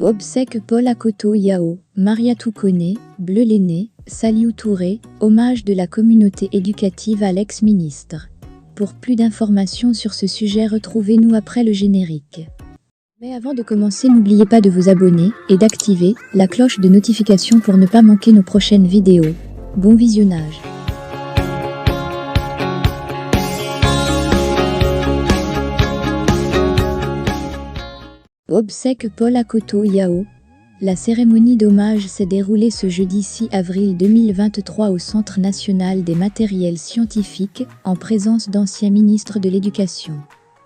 Obsèques Paul Akoto Yao, Mariatou Koné, Bleu l'aîné, Saliou Touré, hommage de la communauté éducative à l'ex-ministre. Pour plus d'informations sur ce sujet, retrouvez-nous après le générique. Mais avant de commencer, n'oubliez pas de vous abonner et d'activer la cloche de notification pour ne pas manquer nos prochaines vidéos. Bon visionnage. Obsèques Paul Akoto Yao. La cérémonie d'hommage s'est déroulée ce jeudi 6 avril 2023 au Centre national des matériels scientifiques, en présence d'anciens ministres de l'Éducation.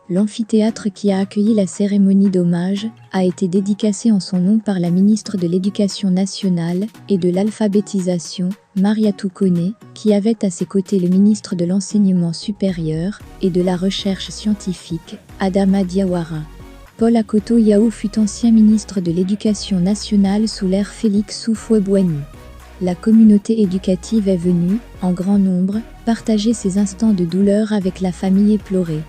L'amphithéâtre qui a accueilli la cérémonie d'hommage a été dédicacé en son nom par la ministre de l'Éducation nationale et de l'alphabétisation, Mariatou Koné, qui avait à ses côtés le ministre de l'Enseignement supérieur et de la Recherche scientifique, Adama Diawara. Paul Akoto Yao fut ancien ministre de l'Éducation nationale sous l'ère Félix Houphouët-Boigny. La communauté éducative est venue, en grand nombre, partager ces instants de douleur avec la famille éplorée.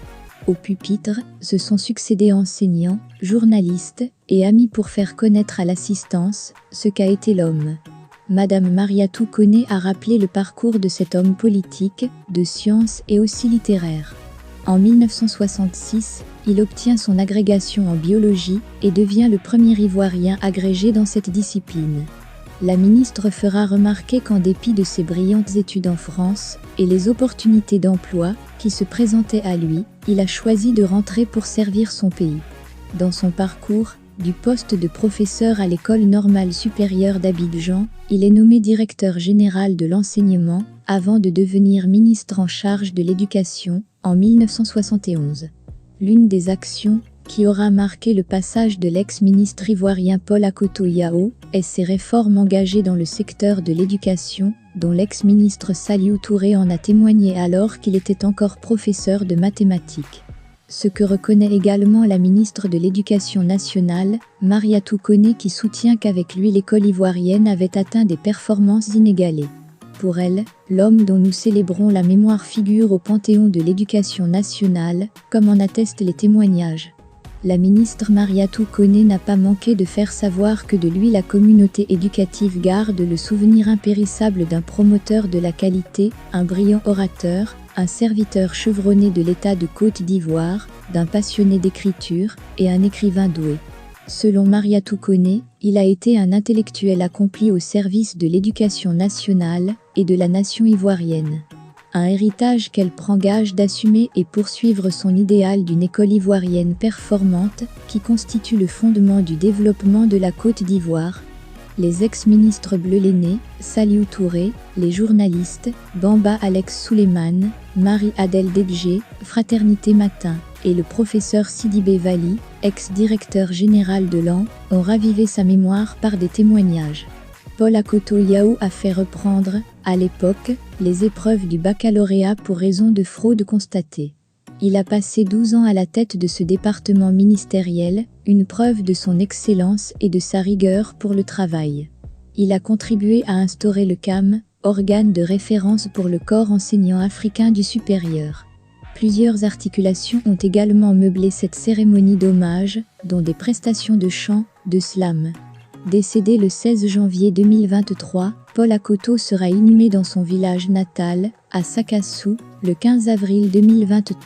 Au pupitre, se sont succédés enseignants, journalistes et amis pour faire connaître à l'assistance ce qu'a été l'homme. Madame Mariatou Koné a rappelé le parcours de cet homme politique, de science et aussi littéraire. En 1966, il obtient son agrégation en biologie et devient le premier Ivoirien agrégé dans cette discipline. La ministre fera remarquer qu'en dépit de ses brillantes études en France et les opportunités d'emploi qui se présentaient à lui, il a choisi de rentrer pour servir son pays. Dans son parcours, du poste de professeur à l'École normale supérieure d'Abidjan, il est nommé directeur général de l'enseignement avant de devenir ministre en charge de l'éducation en 1971. L'une des actions qui aura marqué le passage de l'ex-ministre ivoirien Paul Akoto Yao est ses réformes engagées dans le secteur de l'éducation, dont l'ex-ministre Saliou Touré en a témoigné alors qu'il était encore professeur de mathématiques. Ce que reconnaît également la ministre de l'Éducation nationale, Mariatou Koné, qui soutient qu'avec lui l'école ivoirienne avait atteint des performances inégalées. Pour elle, l'homme dont nous célébrons la mémoire figure au panthéon de l'éducation nationale, comme en attestent les témoignages. La ministre Mariatou Koné n'a pas manqué de faire savoir que de lui la communauté éducative garde le souvenir impérissable d'un promoteur de la qualité, un brillant orateur, un serviteur chevronné de l'État de Côte d'Ivoire, d'un passionné d'écriture et un écrivain doué. Selon Mariatou Koné, il a été un intellectuel accompli au service de l'éducation nationale et de la nation ivoirienne. Un héritage qu'elle prend gage d'assumer et poursuivre son idéal d'une école ivoirienne performante qui constitue le fondement du développement de la Côte d'Ivoire. Les ex-ministres Bleu l'aîné, Saliou Touré, les journalistes, Bamba Alex Souleymane, Marie-Adèle Dedjé, Fraternité Matin, et le professeur Sidibé Vali, ex-directeur général de l'AN, ont ravivé sa mémoire par des témoignages. Paul Akoto Yao a fait reprendre, à l'époque, les épreuves du baccalauréat pour raison de fraude constatée. Il a passé 12 ans à la tête de ce département ministériel, une preuve de son excellence et de sa rigueur pour le travail. Il a contribué à instaurer le CAM, organe de référence pour le corps enseignant africain du supérieur. Plusieurs articulations ont également meublé cette cérémonie d'hommage, dont des prestations de chant, de slam. Décédé le 16 janvier 2023, Paul Akoto sera inhumé dans son village natal, à Sakassou, le 15 avril 2023.